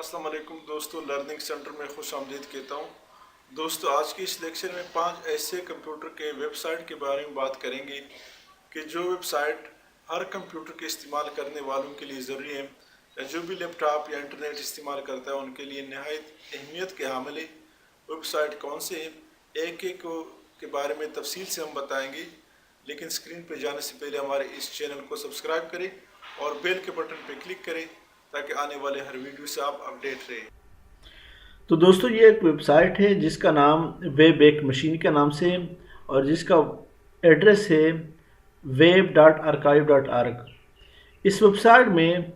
अस्सलाम वालेकुम दोस्तों, लर्निंग सेंटर में खुश आमदीद कहता हूँ। दोस्तों, आज की इस लेक्चर में 5 ऐसे कंप्यूटर के वेबसाइट के बारे में बात करेंगे कि जो वेबसाइट हर कंप्यूटर के इस्तेमाल करने वालों के लिए ज़रूरी है, या जो भी लैपटॉप या इंटरनेट इस्तेमाल करता है उनके लिए नहायत अहमियत के हामिल है। वेबसाइट कौन से हैं, एक एक के बारे में तफसील से हम बताएंगे, लेकिन स्क्रीन पर जाने से पहले हमारे इस चैनल को सब्सक्राइब करें और बेल के बटन पर क्लिक करें ताकि आने वाले हर वीडियो से आप अपडेट रहें। तो दोस्तों, ये एक वेबसाइट है जिसका नाम वेब एक मशीन के नाम से है और जिसका एड्रेस है web.archive.org। इस वेबसाइट में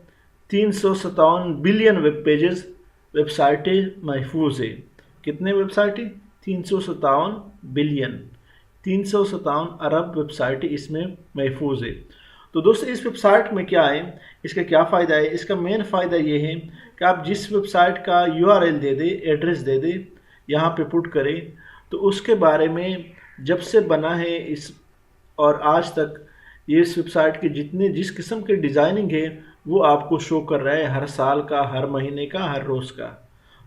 357 बिलियन वेब पेजेस वेबसाइटें महफूज है। कितने वेबसाइटें? 357 बिलियन, 357 अरब वेबसाइटें इसमें महफूज है। तो दोस्तों, इस वेबसाइट में क्या है, इसका क्या फ़ायदा है? इसका मेन फ़ायदा ये है कि आप जिस वेबसाइट का URL दे दें, एड्रेस दे दें, यहाँ पे पुट करें, तो उसके बारे में जब से बना है इस और आज तक ये इस वेबसाइट के जितने जिस किस्म के डिज़ाइनिंग है वो आपको शो कर रहा है, हर साल का, हर महीने का, हर रोज़ का।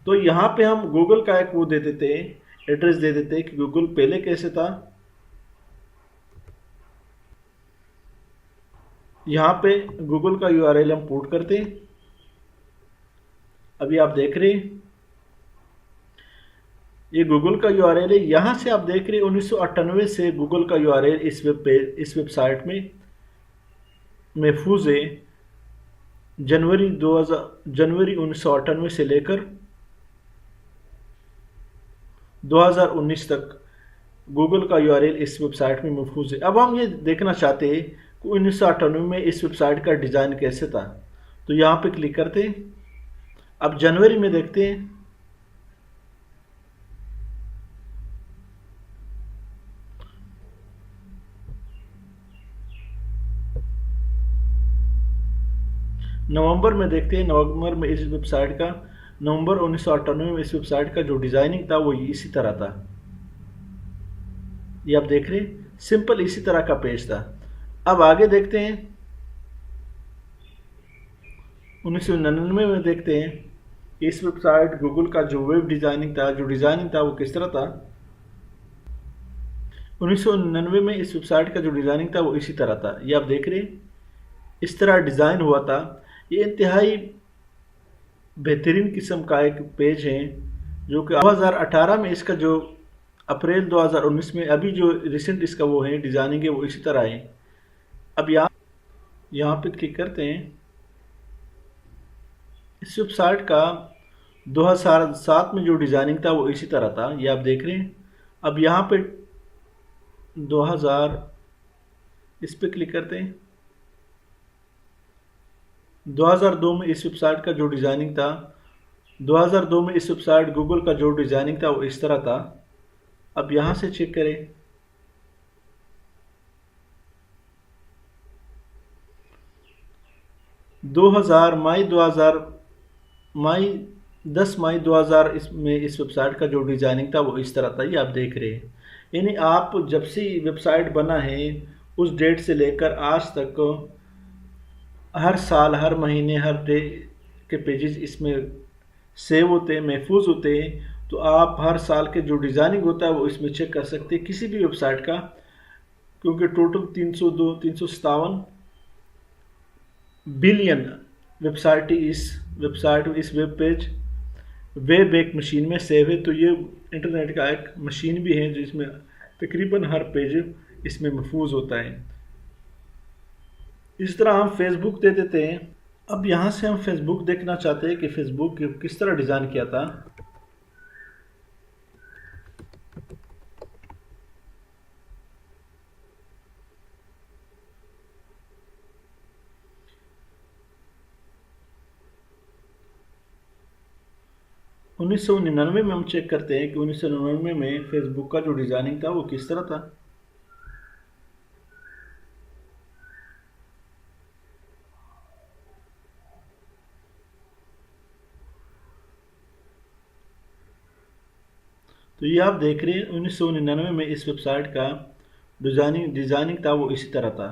तो यहाँ पे हम गूगल का एक वो दे देते हैं, एड्रेस दे देते हैं कि गूगल पहले कैसे था। यहाँ पे गूगल का URL हम पुट करते हैं। अभी आप देख रहे हैं ये गूगल का URL है। यहाँ से आप देख रहे हैं 1998 से गूगल का URL इस वेबसाइट में महफूज है। जनवरी 1998 से लेकर 2019 तक गूगल का URL इस वेबसाइट में महफूज है। अब हम ये देखना चाहते हैं कि 1998 में इस वेबसाइट का डिज़ाइन कैसे था, तो यहाँ पे क्लिक करते हैं। अब जनवरी में देखते हैं। नवंबर में देखते हैं। नवंबर में इस वेबसाइट का, नवंबर 1998 में इस वेबसाइट का जो डिज़ाइनिंग था वो इसी तरह था। ये आप देख रहे हैं, सिंपल इसी तरह का पेज था। अब आगे देखते हैं 1999 में देखते हैं इस वेबसाइट गूगल का जो वेब डिज़ाइनिंग था, वो किस तरह था। 1999 में इस वेबसाइट का जो डिज़ाइनिंग था वो इसी तरह था। ये आप देख रहे हैं, इस तरह डिज़ाइन हुआ था। ये इंतहाई बेहतरीन किस्म का एक पेज है जो कि 2018 में इसका जो अप्रैल 2019 में अभी जो रिसेंट इसका वो है डिज़ाइनिंग है वो इसी तरह है। अब यहाँ पे क्लिक करते हैं। इस वेबसाइट का 2007 में जो डिज़ाइनिंग था वो इसी तरह था। ये आप देख रहे हैं। अब यहाँ पे 2000 इस पे क्लिक करते हैं। 2002 में इस वेबसाइट का जो डिज़ाइनिंग था, 2002 में इस वेबसाइट गूगल का जो डिज़ाइनिंग था वो इस तरह था। अब यहाँ से चेक करें। मई 10 मई 2000 इसमें इस वेबसाइट का जो डिज़ाइनिंग था वो इस तरह था। ये आप देख रहे हैं। यानी आप जब से वेबसाइट बना है उस डेट से लेकर आज तक हर साल, हर महीने, हर डे के पेजेस इसमें सेव होते हैं, महफूज होते हैं। तो आप हर साल के जो डिज़ाइनिंग होता है वो इसमें चेक कर सकते हैं किसी भी वेबसाइट का, क्योंकि टोटल 357 बिलियन वेबसाइट इस वेब पेज वेब एक मशीन में सेव है। तो ये इंटरनेट का एक मशीन भी है जिसमें तकरीबन हर पेज इसमें महफूज होता है। इस तरह हम फेसबुक दे देते हैं। अब यहाँ से हम फेसबुक देखना चाहते हैं कि फेसबुक किस तरह डिज़ाइन किया था। उन्नीस सौ निन्यानवे में हम चेक करते हैं कि 1999 में फेसबुक का जो डिज़ाइनिंग था वो किस तरह था। तो ये आप देख रहे हैं 1999 में इस वेबसाइट का डिज़ाइनिंग था वो इसी तरह था।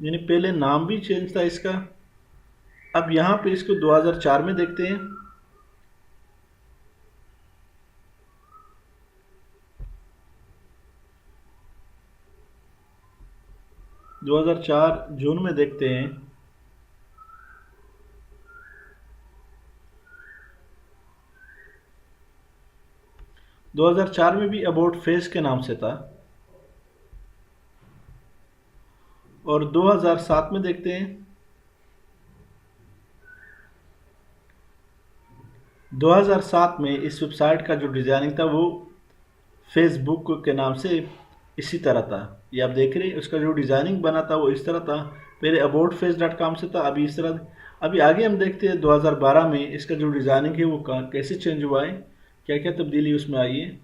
यानी पहले नाम भी चेंज था इसका। अब यहाँ पे इसको 2004 में देखते हैं। 2004 जून में देखते हैं। दो 2004 में भी अबाउट फेस के नाम से था। और 2007 में देखते हैं। 2007 में इस वेबसाइट का जो डिज़ाइनिंग था वो फेसबुक के नाम से इसी तरह था। ये आप देख रहे हैं, उसका जो डिज़ाइनिंग बना था वो इस तरह था। पहले अबाउट फेस डॉट कॉम से था, अभी इस तरह। अभी आगे हम देखते हैं 2012 में इसका जो डिज़ाइनिंग है वो कैसे चेंज हुआ है, क्या क्या तब्दीली उसमें आई है।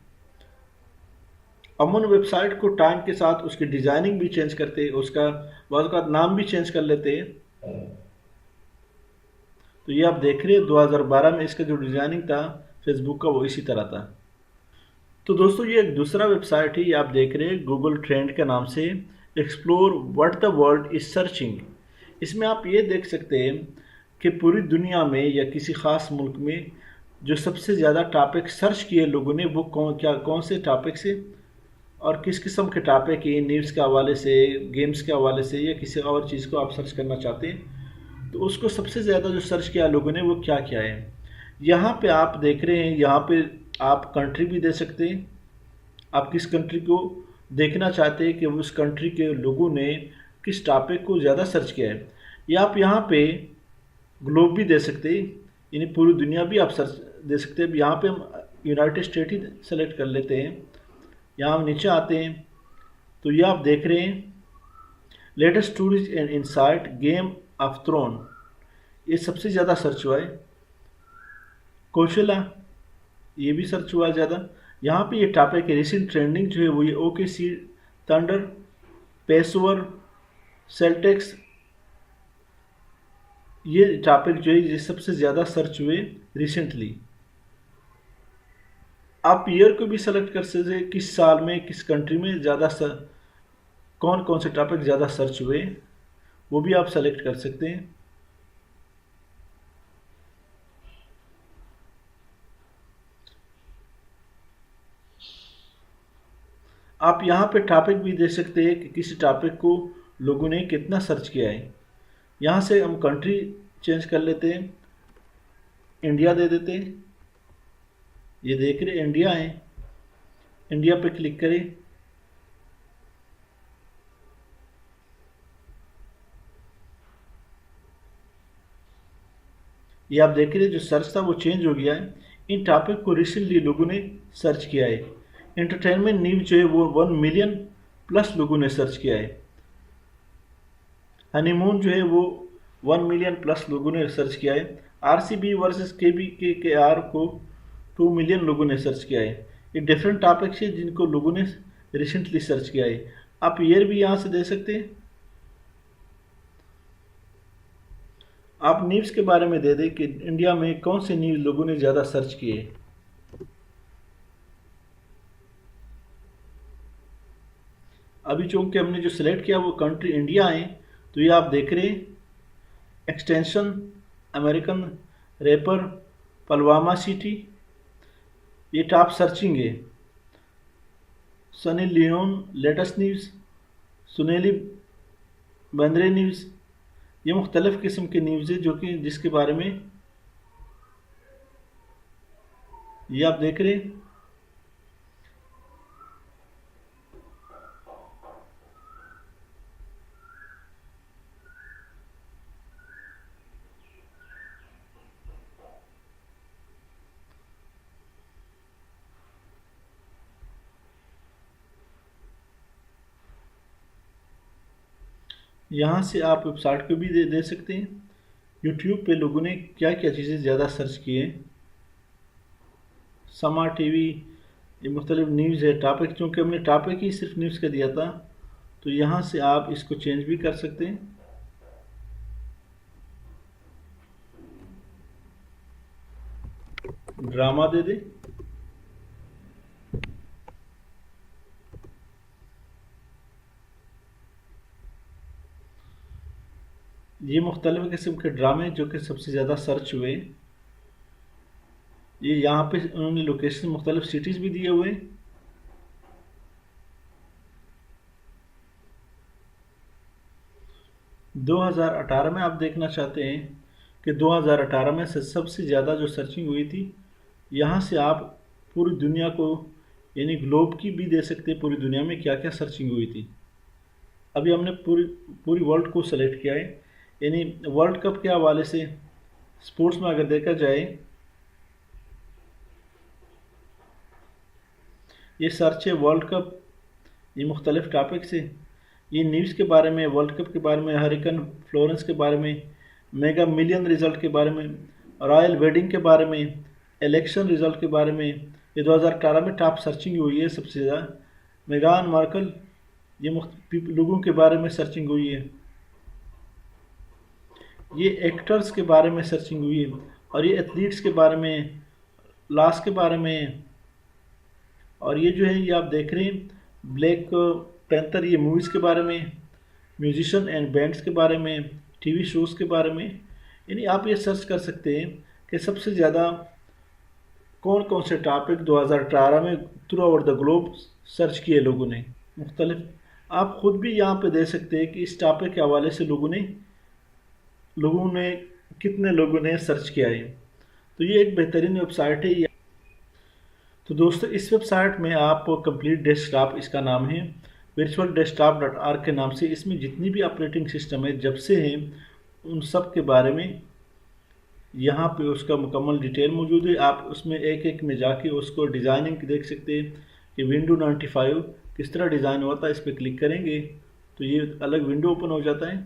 अमून वेबसाइट को टाइम के साथ उसकी डिज़ाइनिंग भी चेंज करते हैं, उसका बाद का नाम भी चेंज कर लेते हैं। तो ये आप देख रहे हैं 2012 में इसका जो डिज़ाइनिंग था फेसबुक का वो इसी तरह था। तो दोस्तों ये एक दूसरा वेबसाइट है, ये आप देख रहे हैं गूगल ट्रेंड के नाम से, explore what the world is searching. इसमें आप ये देख सकते हैं कि पूरी दुनिया में या किसी ख़ास मुल्क में जो सबसे ज़्यादा टॉपिक सर्च किए लोगों ने वो कौन से टॉपिक से और किस किस्म के टॉपिक है, न्यूज़ के हवाले से, गेम्स के हवाले से या किसी और चीज़ को आप सर्च करना चाहते हैं तो उसको सबसे ज़्यादा जो सर्च किया लोगों ने वो क्या क्या है। यहाँ पे आप देख रहे हैं, यहाँ पे आप कंट्री भी दे सकते हैं, आप किस कंट्री को देखना चाहते हैं कि उस कंट्री के लोगों ने किस टॉपिक को ज़्यादा सर्च किया है। या आप यहाँ पे ग्लोब भी दे सकते हैं, यानी पूरी दुनिया भी आप सर्च दे सकते हैं। यहाँ पे हम यूनाइटेड स्टेट ही सेलेक्ट कर लेते हैं। यहाँ हम नीचे आते हैं तो ये आप देख रहे हैं latest stories and insight Game of Thrones, ये सबसे ज़्यादा सर्च हुआ है। कौशला ये भी सर्च हुआ है ज़्यादा। यहाँ पे ये टॉपिक है रिसेंट ट्रेंडिंग जो है वो ये OKC थंडर, पेशवर, सेल्टेक्स, ये टॉपिक जो है ये सबसे ज़्यादा सर्च हुए रिसेंटली। आप ईयर को भी सेलेक्ट कर सकते हैं, किस साल में किस कंट्री में ज़्यादा कौन कौन से टॉपिक ज़्यादा सर्च हुए वो भी आप सेलेक्ट कर सकते हैं। आप यहाँ पे टॉपिक भी दे सकते हैं कि किसी टॉपिक को लोगों ने कितना सर्च किया है। यहाँ से हम कंट्री चेंज कर लेते हैं, इंडिया दे देते हैं। ये देख रहे इंडिया है, इंडिया पे क्लिक करें। ये आप देख रहे जो सर्च था वो चेंज हो गया है। इन टॉपिक को रिसेंटली लोगों ने सर्च किया है। एंटरटेनमेंट न्यूज जो है वो 1 मिलियन प्लस लोगों ने सर्च किया है। हनीमून जो है वो 1 मिलियन प्लस लोगों ने सर्च किया है। RCB वर्सेस KBKKR को 2 मिलियन लोगों ने सर्च किया है। ये डिफरेंट टॉपिक्स है जिनको लोगों ने रिसेंटली सर्च किया है। आप ईयर भी यहाँ से दे सकते हैं। आप न्यूज़ के बारे में दे दें कि इंडिया में कौन से न्यूज़ लोगों ने ज़्यादा सर्च किए। अभी चूंकि हमने जो सिलेक्ट किया वो कंट्री इंडिया है तो ये आप देख रहे हैं extension American rapper Pulwama city, ये टॉप सर्चिंग है। Sunny Leone latest news, Sonali Bendre news, ये मुख्तलिफ़ किस्म के न्यूज़ है जो कि जिसके बारे में ये आप देख रहे हैं। यहाँ से आप वेबसाइट को भी दे सकते हैं। यूट्यूब पे लोगों ने क्या क्या चीज़ें ज़्यादा सर्च की हैं। समा टीवी, ये मुख्तलिफ न्यूज़ है। टॉपिक चूँकि हमने टॉपिक ही सिर्फ न्यूज़ का दिया था तो यहाँ से आप इसको चेंज भी कर सकते हैं। ड्रामा दे दें। ये मुख्तलिफ़ किस्म के ड्रामे जो कि सबसे ज़्यादा सर्च हुए, ये यहाँ पे उन्होंने लोकेशन मुख्तलिफ सिटीज़ भी दिए हुए हैं। दो हज़ार 18 में आप देखना चाहते हैं कि 2018 में से सबसे ज़्यादा जो सर्चिंग हुई थी, यहाँ से आप पूरी दुनिया को यानी ग्लोब की भी दे सकते हैं, पूरी दुनिया में क्या क्या सर्चिंग हुई थी। अभी हमने पूरी पूरी वर्ल्ड को सेलेक्ट किया है, यानी वर्ल्ड कप के हवाले से स्पोर्ट्स में अगर देखा जाए, ये सर्च है वर्ल्ड कप, ये मुख्तलिफ टॉपिक्स है, ये न्यूज़ के बारे में, वर्ल्ड कप के बारे में, हरिकन फ्लोरेंस के बारे में, मेगा मिलियन रिज़ल्ट के बारे में, रॉयल वेडिंग के बारे में, इलेक्शन रिज़ल्ट के बारे में। ये 2018 में टॉप सर्चिंग हुई है सबसे ज़्यादा। मेगान मार्कल, ये लोगों के बारे में सर्चिंग हुई है। ये एक्टर्स के बारे में सर्चिंग हुई है, और ये एथलीट्स के बारे में, लॉस के बारे में। और ये जो है ये आप देख रहे हैं ब्लैक पैंथर, ये मूवीज़ के बारे में, म्यूजिशियन एंड बैंड्स के बारे में, टीवी शोज़ के बारे में। यानी आप ये सर्च कर सकते हैं कि सबसे ज़्यादा कौन कौन से टॉपिक 2018 में through out the globe search किए लोगों ने मुख्तलिफ। आप ख़ुद भी यहाँ पे दे सकते हैं कि इस टॉपिक के हवाले से लोगों ने कितने लोगों ने सर्च किया है। तो ये एक बेहतरीन वेबसाइट है। तो दोस्तों, इस वेबसाइट में आप कंप्लीट डेस्कटॉप, इसका नाम है virtualdesktop.org के नाम से, इसमें जितनी भी ऑपरेटिंग सिस्टम है जब से हैं उन सब के बारे में यहाँ पे उसका मुकम्मल डिटेल मौजूद है। आप उसमें एक एक में जाके उसको डिज़ाइनिंग देख सकते हैं कि विंडो 95 किस तरह डिज़ाइन हुआ था। इस पर क्लिक करेंगे तो ये अलग विंडो ओपन हो जाता है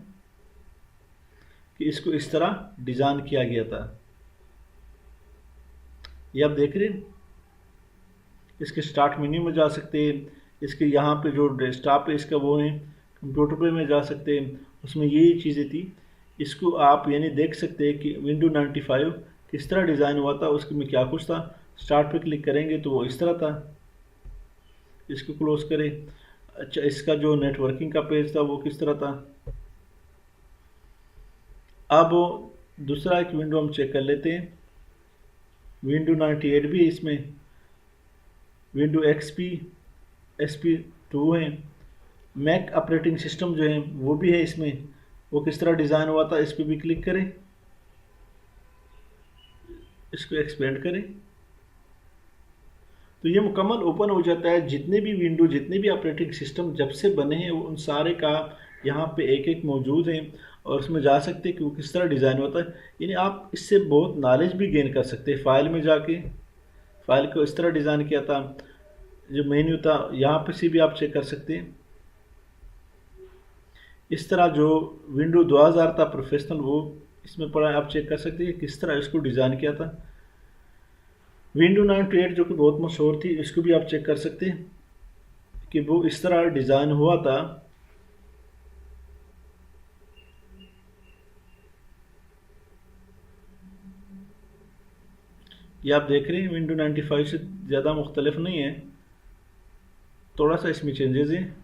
कि इसको इस तरह डिज़ाइन किया गया था। ये आप देख रहे हैं, इसके स्टार्ट मेन्यू में जा सकते हैं, इसके यहाँ पे जो डेस्कटॉप है इसका वो है, कंप्यूटर पे में जा सकते हैं, उसमें ये चीज़ें थी। इसको आप यानी देख सकते हैं कि विंडो 95 किस तरह डिज़ाइन हुआ था, उसके में क्या कुछ था। स्टार्ट पे क्लिक करेंगे तो वो इस तरह था। इसको क्लोज करें। अच्छा, इसका जो नेटवर्किंग का पेज था वो किस तरह था। अब दूसरा एक विंडो हम चेक कर लेते हैं। विंडो 98 भी है इसमें, विंडो XP SP2 है, मैक ऑपरेटिंग सिस्टम जो है वो भी है इसमें, वो किस तरह डिज़ाइन हुआ था। इस पर भी क्लिक करें, इसको एक्सपेंड करें तो ये मुकम्मल ओपन हो जाता है। जितने भी विंडो, जितने भी ऑपरेटिंग सिस्टम जब से बने हैं उन सारे का यहाँ पे एक एक मौजूद है, और उसमें जा सकते हैं कि वो किस तरह डिज़ाइन होता है। यानी आप इससे बहुत नॉलेज भी गेन कर सकते हैं। फाइल में जाके फाइल को इस तरह डिज़ाइन किया था, जो मेन्यू था यहाँ पे से भी आप चेक कर सकते हैं। इस तरह जो विंडो 2000 था प्रोफेशनल, वो इसमें पड़ा है, आप चेक कर सकते हैं किस तरह इसको डिज़ाइन किया था। विंडो 98 जो कि बहुत मशहूर थी, इसको भी आप चेक कर सकते हैं कि वो इस तरह डिज़ाइन हुआ था। ये आप देख रहे हैं विंडो 95 से ज़्यादा मुख्तलिफ नहीं है, थोड़ा सा इसमें चेंजेस हैं।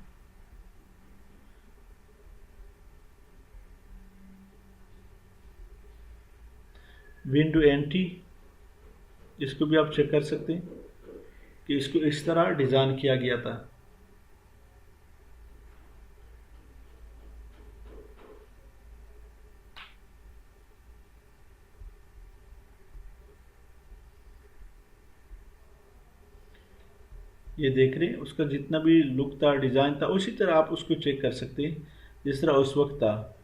विंडो NT, इसको भी आप चेक कर सकते हैं कि इसको इस तरह डिज़ाइन किया गया था। ये देख रहे हैं, उसका जितना भी लुक था, डिज़ाइन था, उसी तरह आप उसको चेक कर सकते हैं जिस तरह उस वक्त था,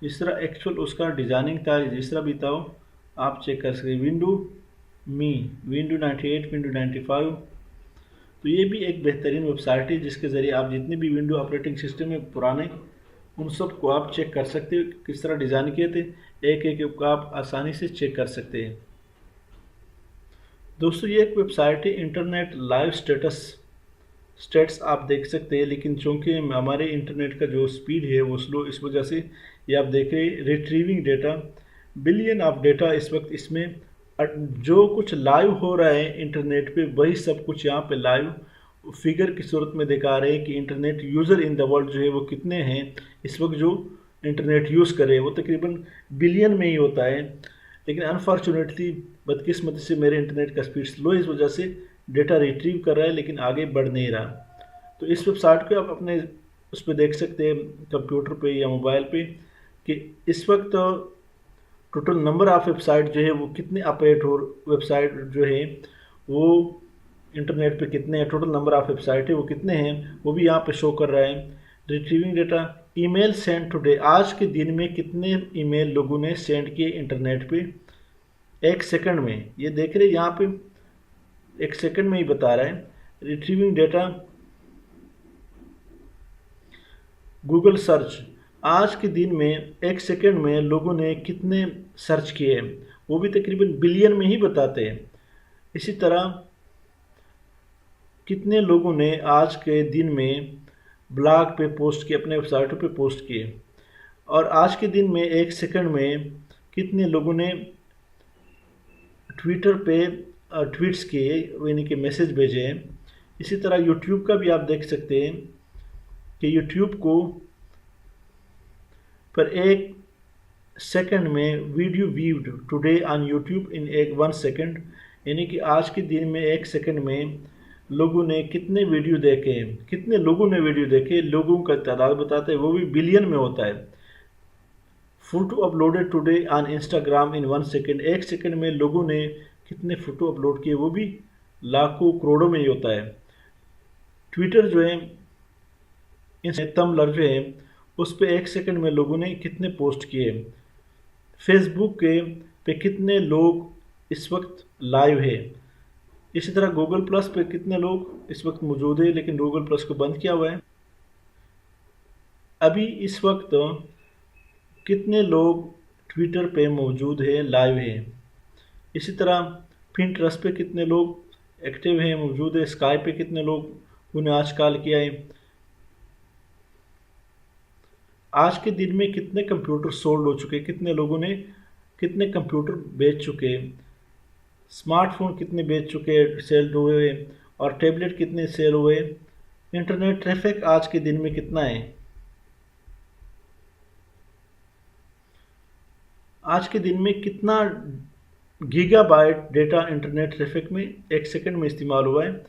जिस तरह एक्चुअल उसका डिज़ाइनिंग था, जिस तरह भी था आप चेक कर सकते हैं। विंडो 98, विंडो 95, तो ये भी एक बेहतरीन वेबसाइट है जिसके ज़रिए आप जितने भी विंडो ऑपरेटिंग सिस्टम है पुराने, उन सब को आप चेक कर सकते हो किस तरह डिज़ाइन किए थे। एक एक को आप आसानी से चेक कर सकते हैं। दोस्तों, ये एक वेबसाइट है इंटरनेट लाइव स्टेट्स आप देख सकते हैं, लेकिन चूँकि हमारे इंटरनेट का जो स्पीड है वो स्लो, इस वजह से ये आप देख रहे हैं retrieving data, billion of data इस वक्त इसमें, जो कुछ लाइव हो रहा है इंटरनेट पे वही सब कुछ यहाँ पे लाइव फिगर की सूरत में दिखा रहे हैं कि internet user in the world जो है वो कितने हैं इस वक्त जो इंटरनेट यूज़ करे वो तकरीबन बिलियन में ही होता है, लेकिन अनफॉर्चुनेटली बदकिस्मती से मेरे इंटरनेट का स्पीड स्लो है, इस वजह से डेटा रिट्रीव कर रहा है लेकिन आगे बढ़ नहीं रहा। तो इस वेबसाइट को आप अपने उस पर देख सकते हैं कंप्यूटर पे या मोबाइल पे कि इस वक्त टोटल नंबर ऑफ़ वेबसाइट जो है वो कितने अपडेट हो, वेबसाइट जो है वो इंटरनेट पे कितने हैं, टोटल नंबर ऑफ़ वेबसाइट है वो कितने हैं वो भी यहाँ पे शो कर रहा है। Retrieving data, email send today, आज के दिन में कितने ईमेल लोगों ने सेंड किए इंटरनेट पे एक सेकंड में, ये देख रहे यहाँ पे एक सेकंड में ही बता रहा है। रिट्रीविंग डेटा, गूगल सर्च, आज के दिन में एक सेकंड में लोगों ने कितने सर्च किए वो भी तकरीबन बिलियन में ही बताते हैं। इसी तरह कितने लोगों ने आज के दिन में ब्लॉग पे पोस्ट किए, अपने वेबसाइटों पे पोस्ट किए, और आज के दिन में एक सेकंड में कितने लोगों ने ट्विटर पे ट्वीट्स किए, यानी कि मैसेज भेजे। इसी तरह यूट्यूब का भी आप देख सकते हैं कि यूट्यूब को पर एक सेकंड में video viewed today on YouTube in एक 1 सेकंड, यानी कि आज के दिन में एक सेकंड में लोगों ने कितने वीडियो देखे, कितने लोगों ने वीडियो देखे, लोगों का तादाद बताते हैं वो भी बिलियन में होता है। Photo uploaded today on Instagram in 1 second, एक सेकंड में लोगों ने कितने फ़ोटो अपलोड किए वो भी लाखों करोड़ों में ही होता है। ट्विटर जो है, तम्बलर जो है उस पर एक सेकंड में लोगों ने कितने पोस्ट किए। फेसबुक के पे कितने लोग इस वक्त लाइव है। इसी तरह गूगल प्लस पे कितने लोग इस वक्त मौजूद है, लेकिन गूगल प्लस को बंद किया हुआ है। अभी इस वक्त कितने लोग ट्विटर पे मौजूद है, लाइव है। इसी तरह पिंटरेस्ट पे कितने लोग एक्टिव हैं, मौजूद है। स्काइप पे कितने लोग उन्हें आज कॉल किया है। आज के दिन में कितने कंप्यूटर सोल्ड हो चुके, कितने लोगों ने कितने कंप्यूटर बेच चुके, स्मार्टफोन कितने बेच चुके सेल हुए, और टैबलेट कितने सेल हुए। इंटरनेट ट्रैफिक आज के दिन में कितना है। आज के दिन में कितना गीगाबाइट डेटा इंटरनेट ट्रैफिक में एक सेकंड में इस्तेमाल हुआ है।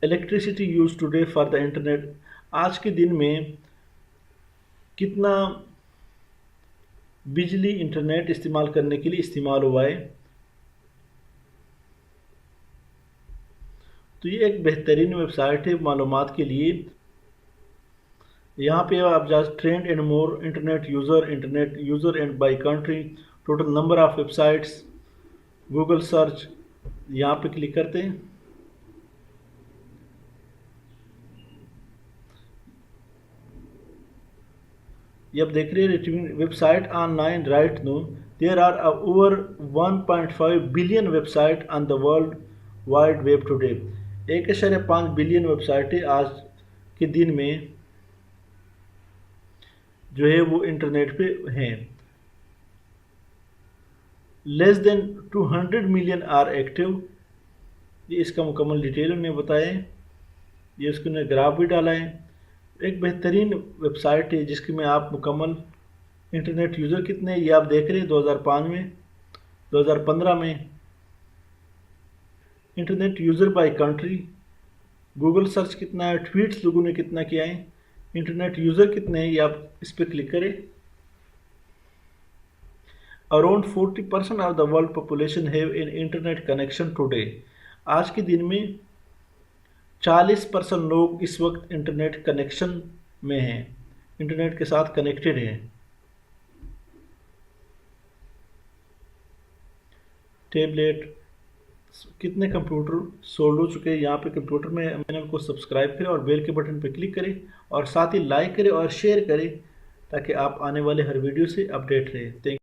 Electricity use today for the internet, आज के दिन में कितना बिजली इंटरनेट इस्तेमाल करने के लिए इस्तेमाल हुआ है। तो ये एक बेहतरीन वेबसाइट है मालूमात के लिए। यहाँ पे आप जा trend and more, internet user and by country, total number of websites, Google search, यहाँ पे क्लिक करते हैं। ये आप देख रहे हैं website online right now, there are over 1.5 billion website on the world wide web today. 1.5 billion वेबसाइटें आज के दिन में जो है वो इंटरनेट पे हैं। Less than 200 million are active, ये इसका मुकम्मल डिटेल उन्हें बताया है, ये उसने ग्राफ भी डाला है। एक बेहतरीन वेबसाइट है जिसकी में आप मुकम्मल इंटरनेट यूज़र कितने हैं ये आप देख रहे हैं 2005 में, 2015 में। Internet user by country, Google search कितना है, ट्वीट्स लोगों ने कितना किया है, इंटरनेट यूज़र कितने हैं ये आप इस पर क्लिक करें। Around 40% of the world population have an internet connection today, आज के दिन में 40% लोग इस वक्त इंटरनेट कनेक्शन में हैं, इंटरनेट के साथ कनेक्टेड हैं। टैबलेट, कितने कंप्यूटर सोल्ड हो चुके हैं, यहाँ पे कंप्यूटर में चैनल को सब्सक्राइब करें और बेल के बटन पर क्लिक करें और साथ ही लाइक करें और शेयर करें ताकि आप आने वाले हर वीडियो से अपडेट रहें। थैंक